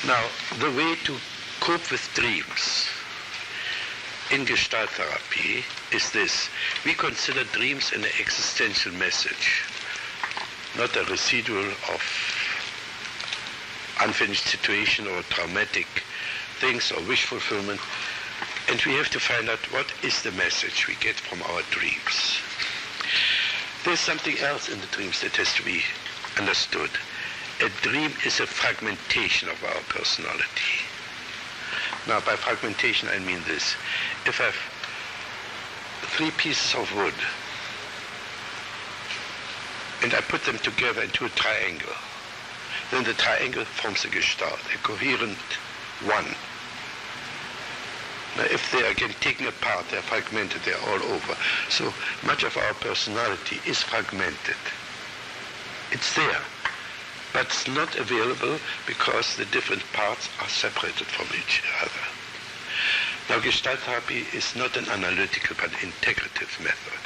Now, the way to cope with dreams in Gestalt therapy is this. We consider dreams an existential message, not a residual of unfinished situation or traumatic things or wish fulfillment. And we have to find out what is the message we get from our dreams. There's something else in the dreams that has to be understood. A dream is a fragmentation of our personality. Now, by fragmentation, I mean this. If I have 3 pieces of wood and I put them together into a triangle, then the triangle forms a gestalt, a coherent one. Now, if they are again taken apart, they're fragmented, they're all over. So much of our personality is fragmented. It's there, but it's not available because the different parts are separated from each other. Now, Gestalt therapy is not an analytical but integrative method.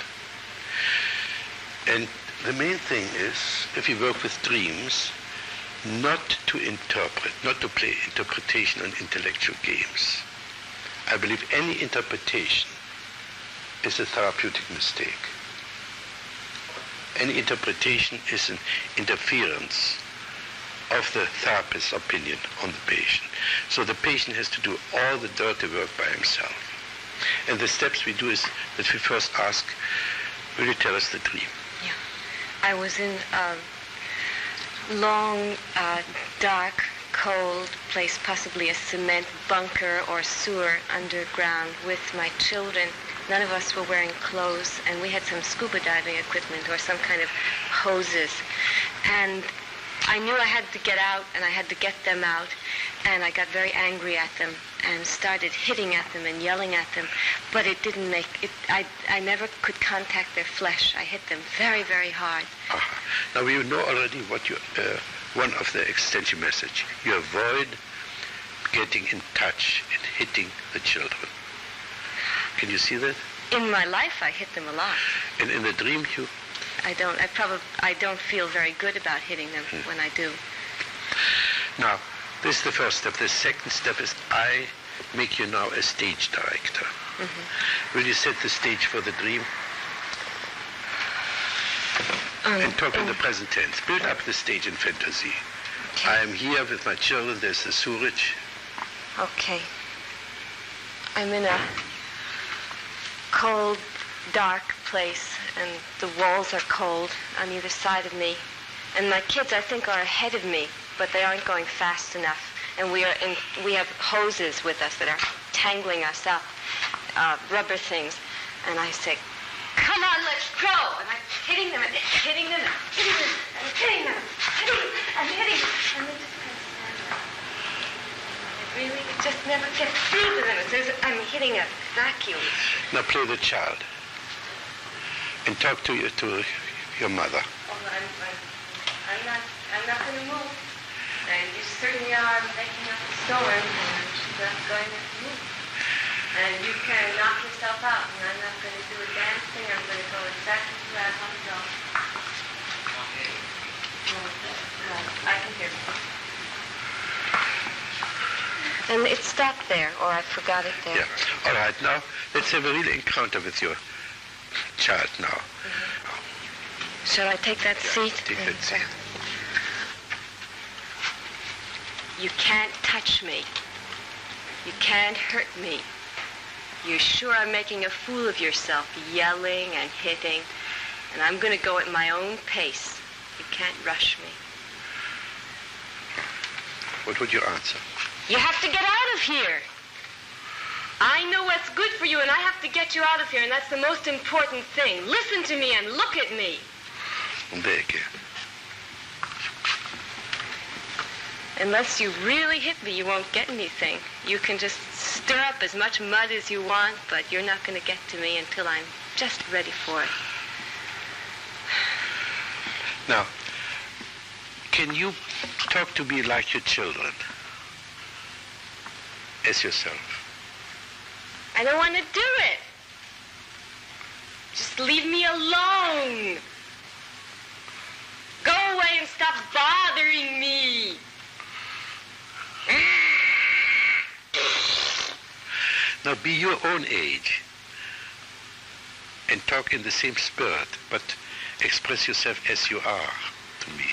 And the main thing is, if you work with dreams, not to interpret, not to play interpretation and intellectual games. I believe any interpretation is a therapeutic mistake. Any interpretation is an interference of the therapist's opinion on the patient. So the patient has to do all the dirty work by himself. And the steps we do is that we first ask, will you tell us the dream? Yeah. I was in a long, dark, cold place, possibly a cement bunker or sewer underground with my children. None of us were wearing clothes, and we had some scuba diving equipment or some kind of hoses. And I knew I had to get out, and I had to get them out, and I got very angry at them and started hitting at them and yelling at them, but it didn't make it. I never could contact their flesh. I hit them very, very hard. Now you know already what you one of the extension message. You avoid getting in touch and hitting the children. Can you see that? In my life, I hit them a lot. And in the dream, you? I don't feel very good about hitting them when I do. Now, this is the first step. The second step is I make you now a stage director. Mm-hmm. Will you set the stage for the dream? And talk in the present tense. Build up the stage in fantasy. Okay. I am here with my children. There's the sewerage. Okay. I'm in a cold, dark place, and the walls are cold on either side of me. And my kids, I think, are ahead of me, but they aren't going fast enough. And we have hoses with us that are tangling us up, rubber things. And I say, come on, let's go. And I'm hitting them and hitting them and hitting them and hitting them and hitting them. And they just kind of stand there. Really, it just never gets through to them. It says I'm hitting a vacuum. Now play the child and talk to your mother. Oh, I'm not going to move. And you certainly are making up a storm, and she's not going to move. And you can knock yourself out, and I'm not going to do a damn thing. I'm going to go exactly where I want to go. No, I can hear you. And it stopped there, or I forgot it there. Yeah. All right, now let's have a real encounter with your child now. Mm-hmm. Shall I take that seat? Take that seat. You can't touch me. You can't hurt me. You sure are making a fool of yourself, yelling and hitting, and I'm going to go at my own pace. You can't rush me. What would you answer? You have to get out of here. I know what's good for you, and I have to get you out of here, and that's the most important thing. Listen to me and look at me. There again. Unless you really hit me, you won't get anything. You can just stir up as much mud as you want, but you're not going to get to me until I'm just ready for it. Now, can you talk to me like your children? As yourself? I don't want to do it. Just leave me alone. Go away and stop bothering me. Now be your own age and talk in the same spirit, but express yourself as you are to me.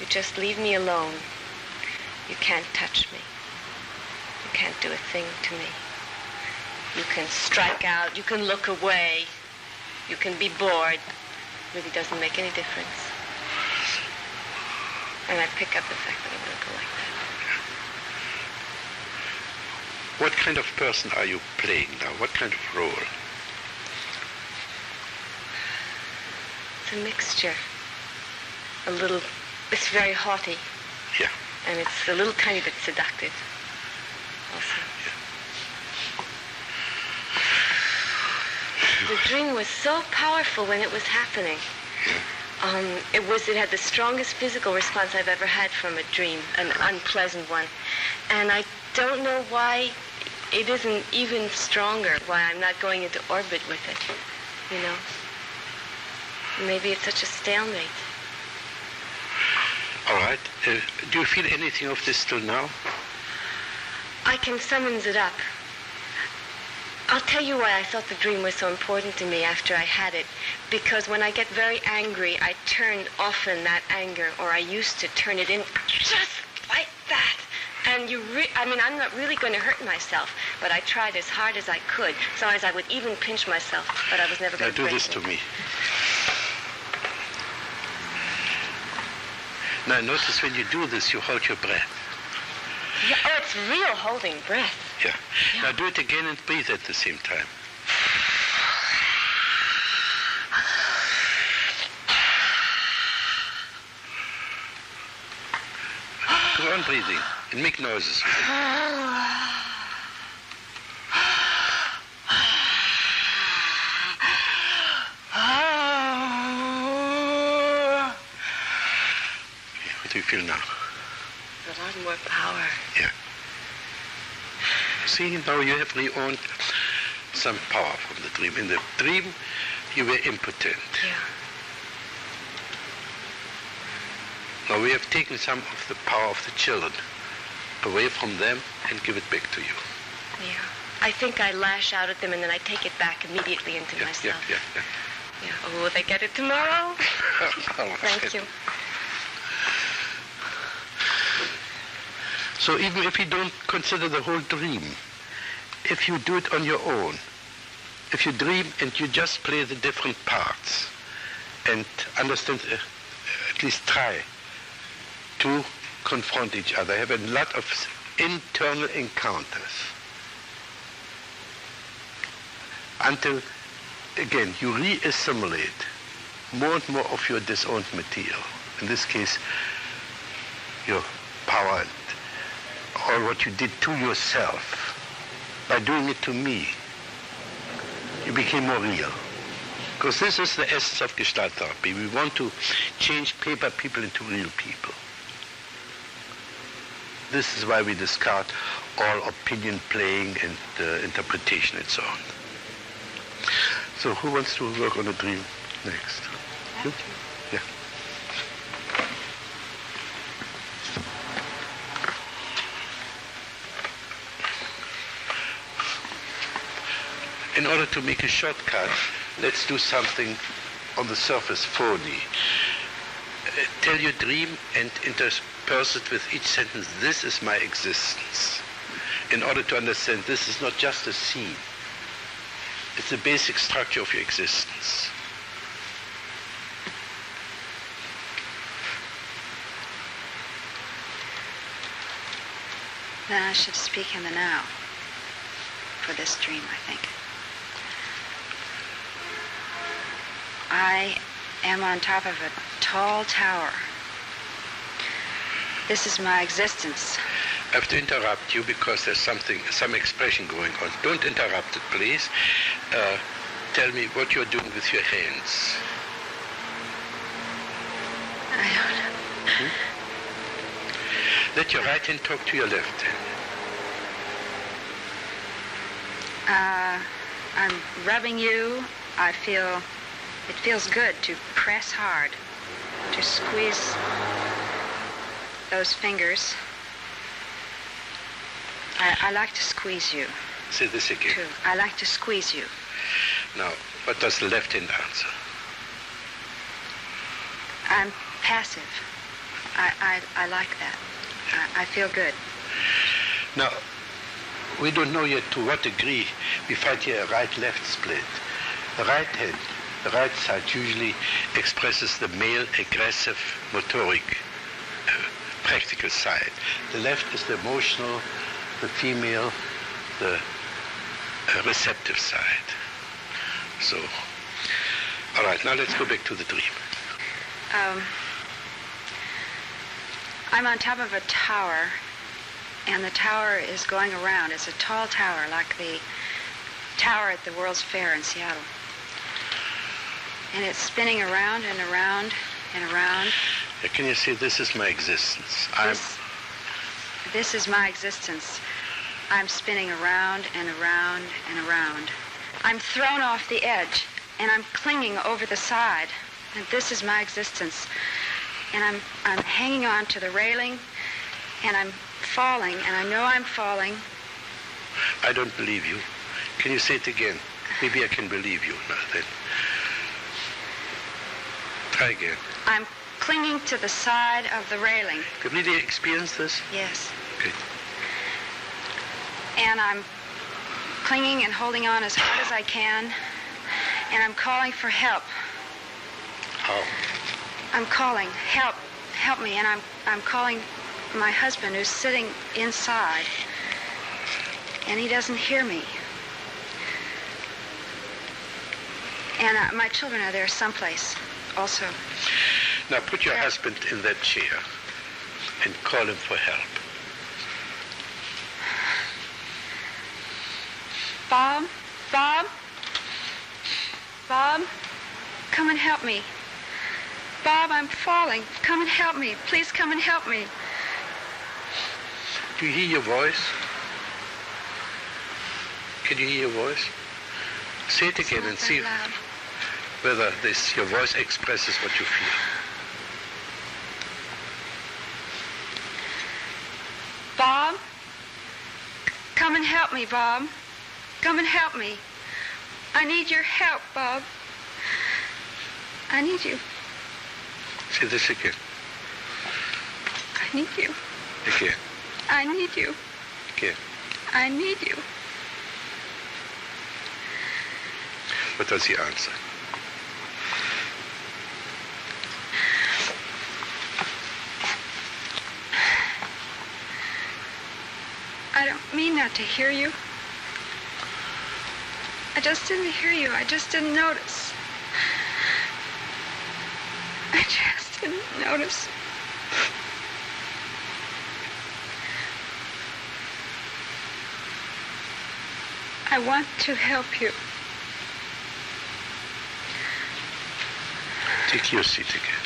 You just leave me alone. You can't touch me. You can't do a thing to me. You can strike out, you can look away, you can be bored. It really doesn't make any difference. And I pick up the fact that I'm going to go like that. What kind of person are you playing now? What kind of role? It's a mixture. It's very haughty. Yeah. And it's a little tiny bit seductive also. Yeah. The dream was so powerful when it was happening. Yeah. It had the strongest physical response I've ever had from a dream, an unpleasant one. And I don't know why it isn't even stronger, why I'm not going into orbit with it, you know? Maybe it's such a stalemate. All right. Do you feel anything of this till now? I can summons it up. I'll tell you why I thought the dream was so important to me after I had it. Because when I get very angry, I turn often that anger, or I used to turn it in just like that. And I'm not really going to hurt myself, but I tried as hard as I could. Sometimes I would even pinch myself, but I was never going to break it. Now do this to me. Now notice when you do this, you hold your breath. Yeah, oh, it's real holding breath. Yeah. Now do it again and breathe at the same time. Go on breathing and make noises with it. What do you feel now? A lot more power. Yeah. See, now you have re-owned some power from the dream. In the dream, you were impotent. Yeah. Now we have taken some of the power of the children away from them and give it back to you. Yeah. I think I lash out at them and then I take it back immediately into myself. Yeah. Oh, will they get it tomorrow? Thank you. So even if you don't consider the whole dream, if you do it on your own, if you dream and you just play the different parts and understand, at least try to confront each other, have a lot of internal encounters until, again, you re-assimilate more and more of your disowned material. In this case, your power or what you did to yourself. By doing it to me, you became more real. Because this is the essence of Gestalt therapy. We want to change paper people into real people. This is why we discard all opinion playing and interpretation and so on. So who wants to work on a dream next? You? Yeah. In order to make a shortcut, let's do something on the surface 4D. Tell your dream and intersperse it with each sentence, this is my existence. In order to understand this is not just a scene. It's the basic structure of your existence. Then I should speak in the now for this dream, I think. I am on top of a tall tower. This is my existence. I have to interrupt you because there's some expression going on. Don't interrupt it, please. Tell me what you're doing with your hands. I don't know. Let your right hand talk to your left hand. I'm rubbing you. It feels good to press hard, to squeeze those fingers. I like to squeeze you. Say this again. Too. I like to squeeze you. Now, what does the left hand answer? I'm passive. I like that. I feel good. Now, we don't know yet to what degree we find here a right-left split. The right hand, the right side, usually expresses the male aggressive motoric practical side. The left is the emotional, the female, the receptive side. So, all right, now let's go back to the dream. I'm on top of a tower, and the tower is going around. It's a tall tower, like the tower at the World's Fair in Seattle. And it's spinning around and around and around. Can you see, this is my existence? This is my existence. I'm spinning around and around and around. I'm thrown off the edge, and I'm clinging over the side. And this is my existence. And I'm hanging on to the railing, and I'm falling, and I know I'm falling. I don't believe you. Can you say it again? Maybe I can believe you now then. Try again. I'm clinging to the side of the railing. Have you really experienced this? Yes. Okay. And I'm clinging and holding on as hard as I can, and I'm calling for help. How? I'm calling, help me, and I'm calling my husband who's sitting inside, and he doesn't hear me. And my children are there someplace also. Now put your husband in that chair and call him for help. Bob, come and help me. Bob, I'm falling. Come and help me. Please come and help me. Do you hear your voice? Can you hear your voice? Say it again and see whether your voice expresses what you feel. Bob, come and help me, Bob. Come and help me. I need your help, Bob. I need you. Say this again. I need you. Again. I need you. Again. I need you. What does he answer? I don't mean not to hear you. I just didn't hear you. I just didn't notice. I just didn't notice. I want to help you. Take your seat again.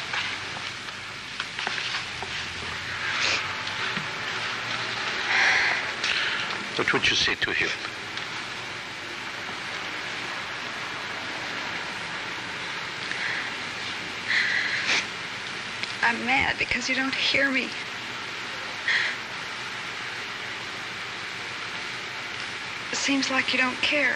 What would you say to him? I'm mad because you don't hear me. It seems like you don't care.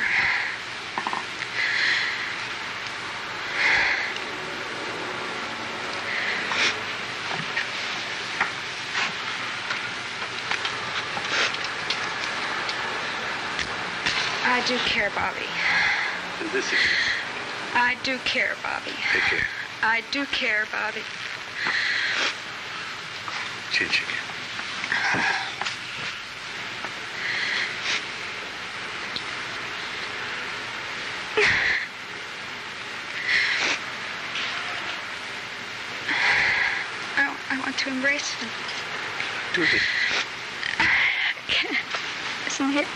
I do care, Bobby. And this is I do care, Bobby. okay. I do care, Bobby. Change again. I want to embrace him. Do this. I can't. Isn't it?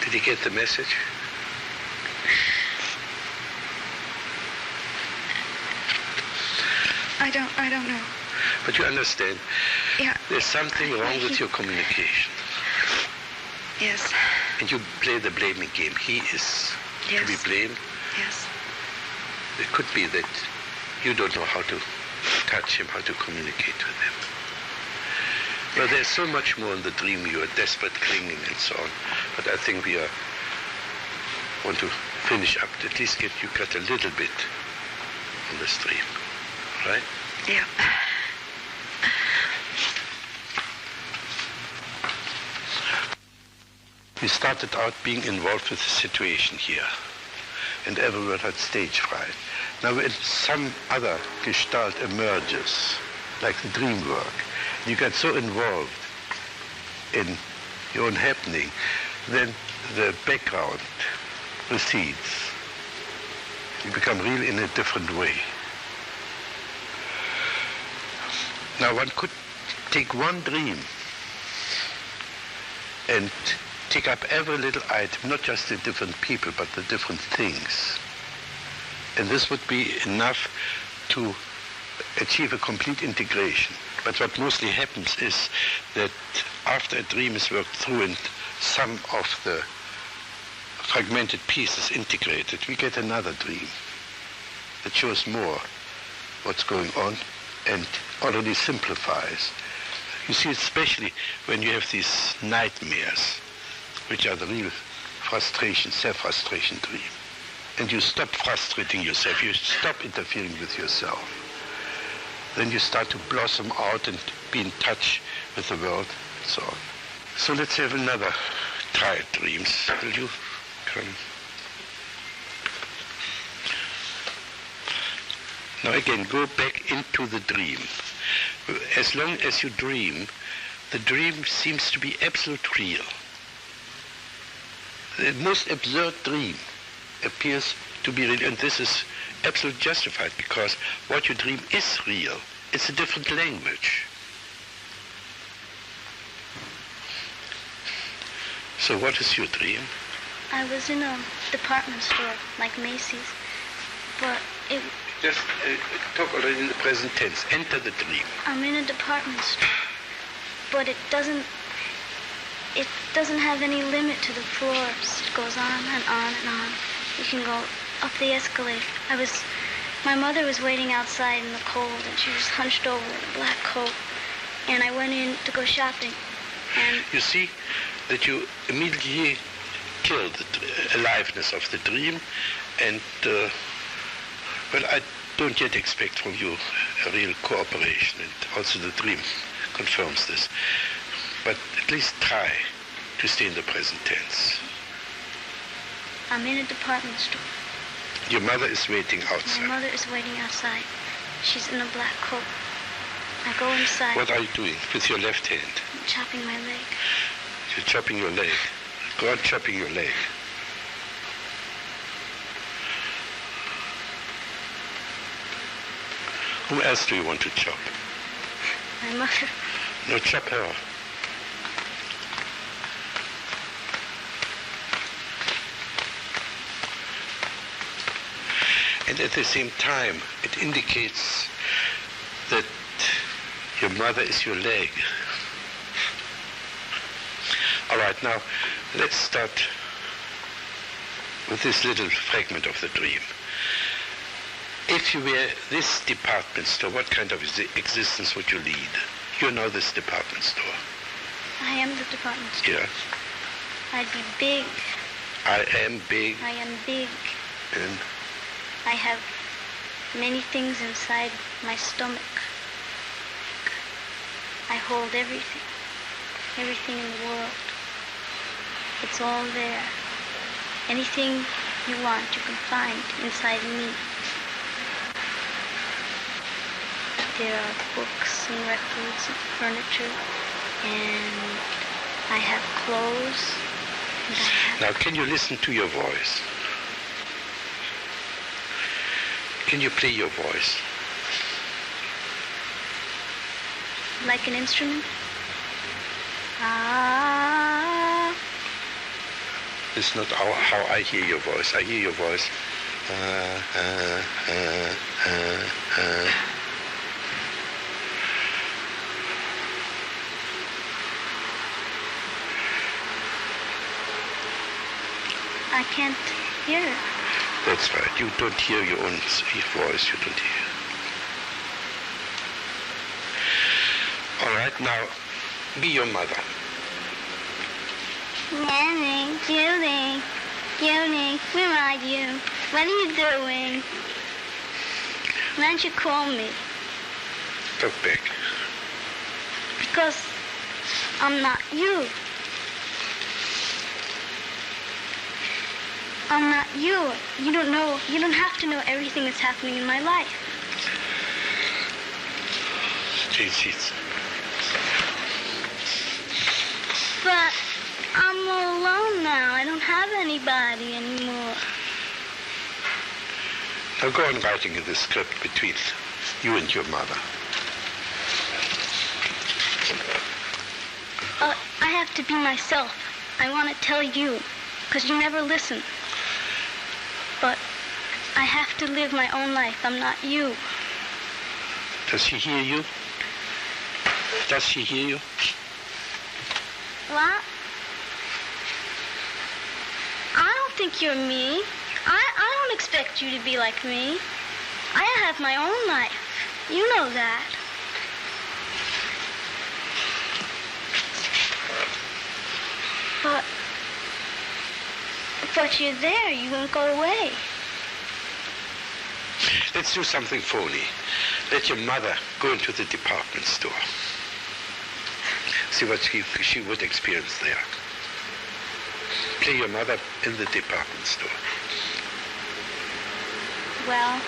Did you get the message? I don't know. But you understand, Yeah. there's something wrong with your communication. Yes. And you play the blaming game. He is to be Yes. blamed. Yes. It could be that you don't know how to touch him, how to communicate with him. Well, there's so much more in the dream. You are desperate clinging and so on. But I think we want to finish up. At least you got a little bit on this dream, right? Yeah. We started out being involved with the situation here, and everyone had stage fright. Now when some other gestalt emerges, like the dream work, you get so involved in your own happening, then the background recedes. You become real in a different way. Now one could take one dream and take up every little item, not just the different people, but the different things. And this would be enough to achieve a complete integration. But what mostly happens is that after a dream is worked through and some of the fragmented pieces integrated, we get another dream that shows more what's going on and already simplifies. You see, especially when you have these nightmares, which are the real frustration, self-frustration dream. And you stop frustrating yourself, you stop interfering with yourself. Then you start to blossom out and be in touch with the world and so on. So let's have another try at dreams. Will you come? Now again, go back into the dream. As long as you dream, the dream seems to be absolutely real. The most absurd dream appears to be real, and this is absolutely justified because what you dream is real. It's a different language. So what is your dream? I was in a department store, like Macy's, but it... Just talk already in the present tense. Enter the dream. I'm in a department store, but it doesn't have any limit to the floors. It goes on and on and on. You can go up the escalator. My mother was waiting outside in the cold, and she was hunched over in a black coat. And I went in to go shopping, and... You see that you immediately killed the aliveness of the dream, and, well, I don't yet expect from you a real cooperation, and also the dream confirms this. But at least try to stay in the present tense. I'm in a department store. Your mother is waiting outside. My mother is waiting outside. She's in a black coat. I go inside. What are you doing with your left hand? I'm chopping my leg. You're chopping your leg. Go on chopping your leg. Who else do you want to chop? My mother. No, chop her. And at the same time, it indicates that your mother is your leg. All right, now let's start with this little fragment of the dream. If you were this department store, what kind of existence would you lead? You're now this department store. I am the department store. Yeah. I'd be big. I am big. I am big. And I have many things inside my stomach. I hold everything in the world. It's all there. Anything you want, you can find inside me. There are books and records and furniture, and I have clothes, and I have... Now, can you listen to your voice? Can you play your voice? Like an instrument? Ah. It's not how I hear your voice. I hear your voice. I can't hear it. That's right. You don't hear your own voice. You don't hear. All right, now, be your mother. Nanny, Judy, where are you? What are you doing? Why don't you call me? Talk back. Because I'm not you. I'm not you. You don't have to know everything that's happening in my life. Jesus. But I'm all alone now. I don't have anybody anymore. Now go on writing the script between you and your mother. I have to be myself. I want to tell you, because you never listen. But I have to live my own life. I'm not you. Does she hear you? Does she hear you? What? I don't think you're me. I don't expect you to be like me. I have my own life. You know that. But you're there. You won't go away. Let's do something phony. Let your mother go into the department store. See what she would experience there. Play your mother in the department store. Well,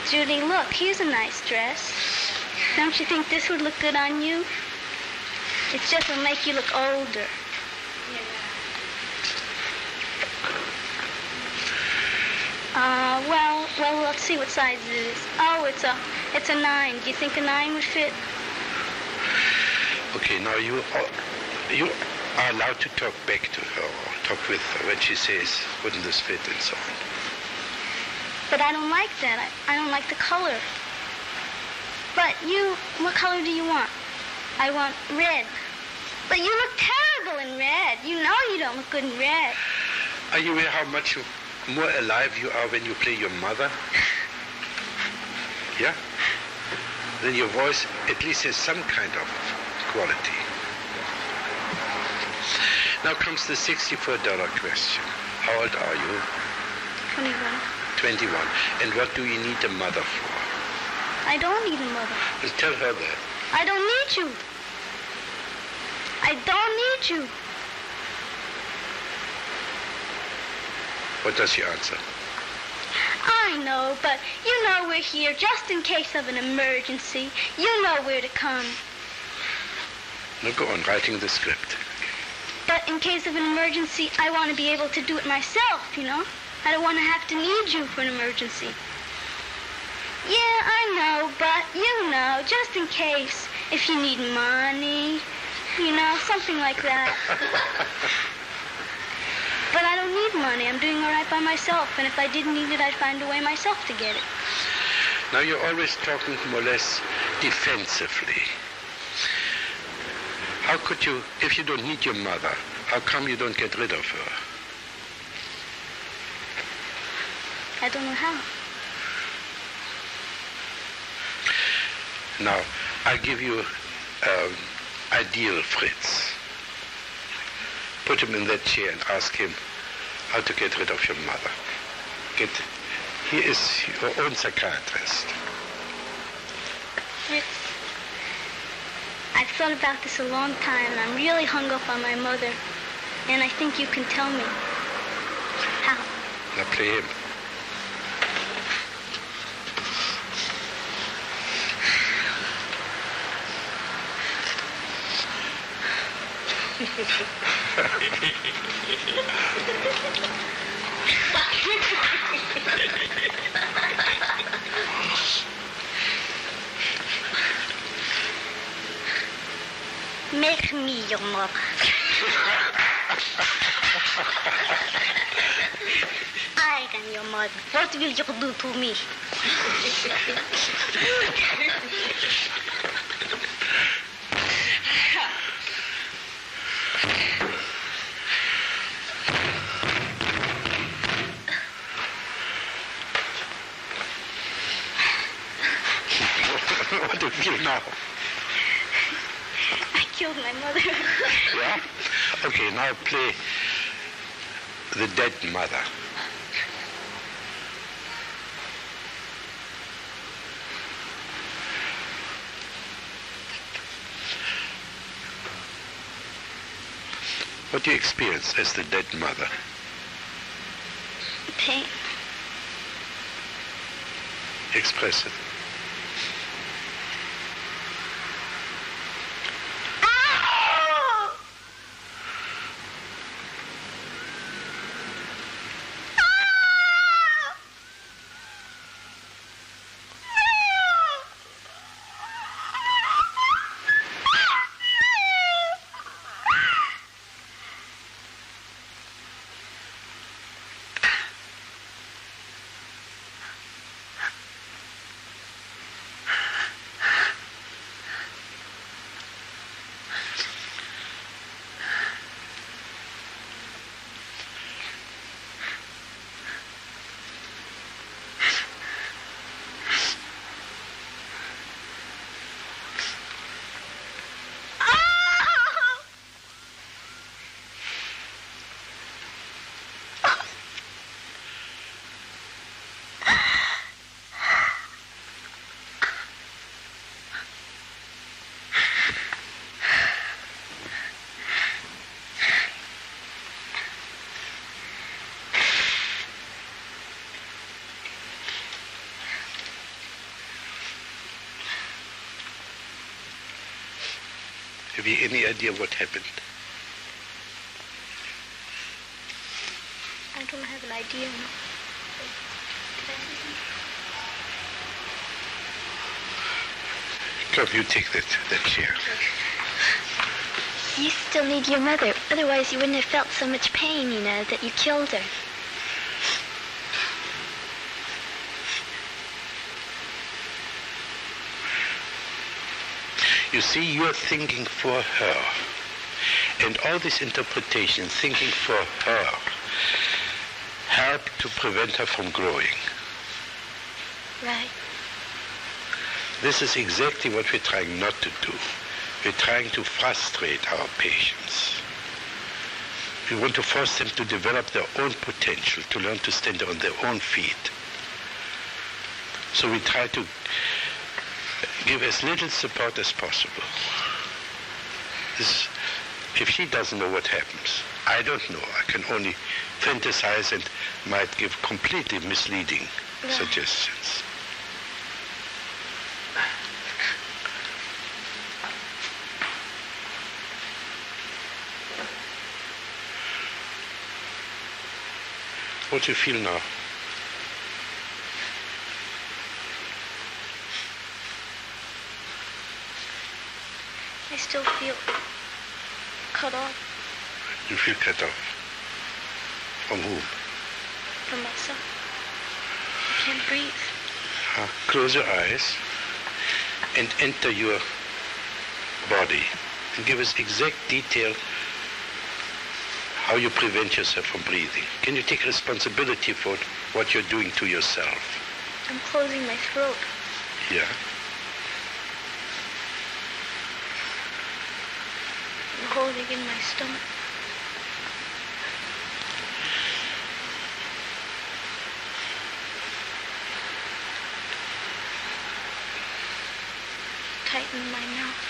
Judy, look, here's a nice dress. Don't you think this would look good on you? It just will make you look older. Well, let's see what size it is. Oh, it's a 9. Do you think a 9 would fit? Okay, now you are allowed to talk back to her or talk with her when she says, wouldn't this fit and so on. But I don't like that. I don't like the color. But you, what color do you want? I want red. But you look terrible in red. You know you don't look good in red. Are you aware how much more alive you are when you play your mother? Yeah? Then your voice at least has some kind of quality. Now comes the $64 question. How old are you? 21. 21. And what do you need a mother for? I don't need a mother. Well, tell her that. I don't need you. I don't need you. What does she answer? I know, but you know we're here just in case of an emergency. You know where to come. Now go on writing the script. But in case of an emergency, I want to be able to do it myself, you know? I don't want to have to need you for an emergency. Yeah, I know, but you know, just in case, if you need money, you know, something like that. But I don't need money. I'm doing all right by myself, and if I didn't need it, I'd find a way myself to get it. Now you're always talking more or less defensively. How could you, if you don't need your mother, how come you don't get rid of her? I don't know how. Now, I'll give you ideal Fritz. Put him in that chair and ask him how to get rid of your mother. He is your own psychiatrist. Fritz, I've thought about this a long time, and I'm really hung up on my mother. And I think you can tell me. How? Now play him. Make me your mother. I am your mother. What will you do to me? What do you feel now? killed my mother. Yeah? Okay, now play the dead mother. What do you experience as the dead mother? Pain. Express it. Have you any idea what happened? I don't have an idea. Come, you take that chair. You still need your mother. Otherwise, you wouldn't have felt so much pain, you know, that you killed her. You see, you're thinking for her. And all this interpretation, thinking for her, helped to prevent her from growing. Right. This is exactly what we're trying not to do. We're trying to frustrate our patients. We want to force them to develop their own potential, to learn to stand on their own feet. So we try to give as little support as possible. If she doesn't know what happens, I don't know. I can only fantasize and might give completely misleading suggestions. What do you feel now? I still feel cut off. You feel cut off? From whom? From myself. I can't breathe. Close your eyes and enter your body and give us exact detail how you prevent yourself from breathing. Can you take responsibility for what you're doing to yourself? I'm closing my throat. Yeah. I'm holding in my stomach. Tighten my mouth.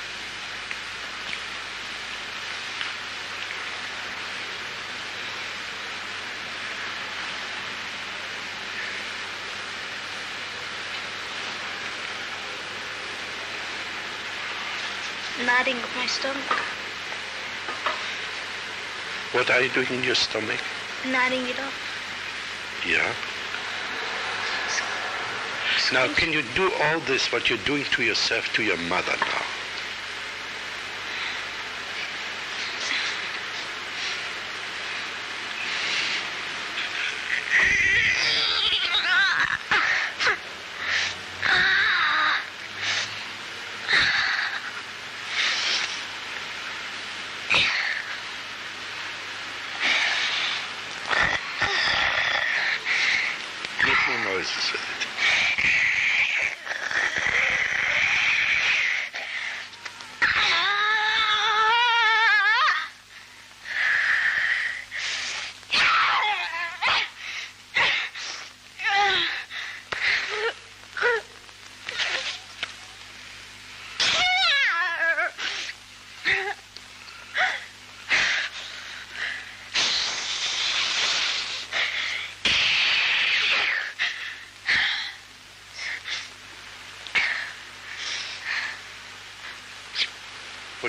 Knotting my stomach. What are you doing in your stomach? Knotting it up. Yeah. Now, can you do all this, what you're doing to yourself, to your mother now? Noises with it.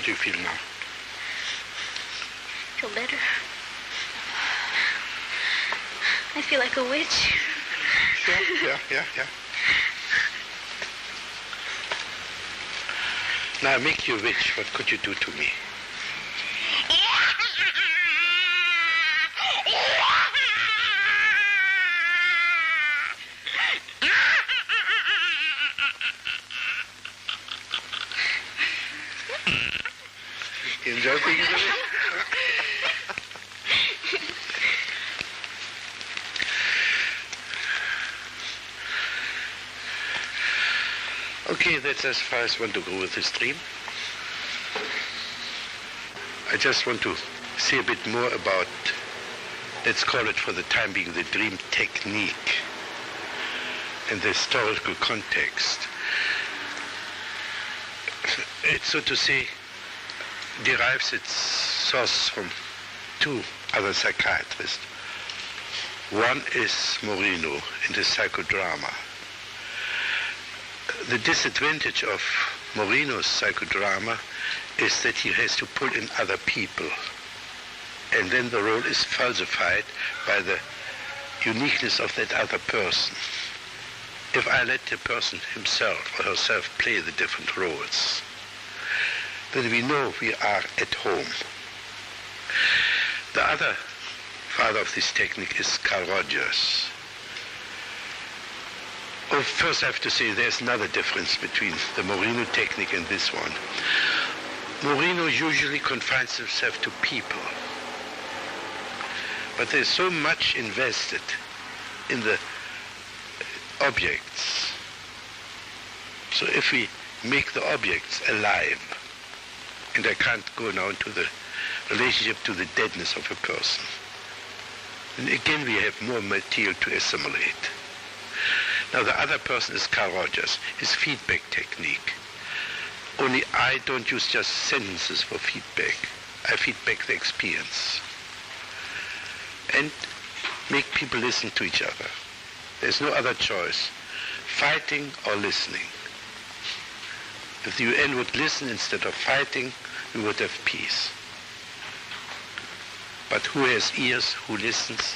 What do you feel now? I feel better. I feel like a witch. Sure, yeah. Now, make you a witch. What could you do to me? You enjoy being a witch? Okay, that's as far as I want to go with this dream. I just want to say a bit more about, let's call it for the time being, the dream technique and the historical context. It, so to say, derives its source from two other psychiatrists. One is Moreno in the psychodrama. The disadvantage of Moreno's psychodrama is that he has to pull in other people, and then the role is falsified by the uniqueness of that other person. If I let the person himself or herself play the different roles, then we know we are at home. The other father of this technique is Carl Rogers. Oh, first I have to say there's another difference between the Moreno technique and this one. Moreno usually confines himself to people, but there's so much invested in the objects. So if we make the objects alive, and I can't go now into the relationship to the deadness of a person, then again we have more material to assimilate. Now the other person is Carl Rogers, his feedback technique. Only I don't use just sentences for feedback. I feedback the experience and make people listen to each other. There's no other choice, fighting or listening. If the UN would listen instead of fighting, we would have peace. But who has ears, who listens?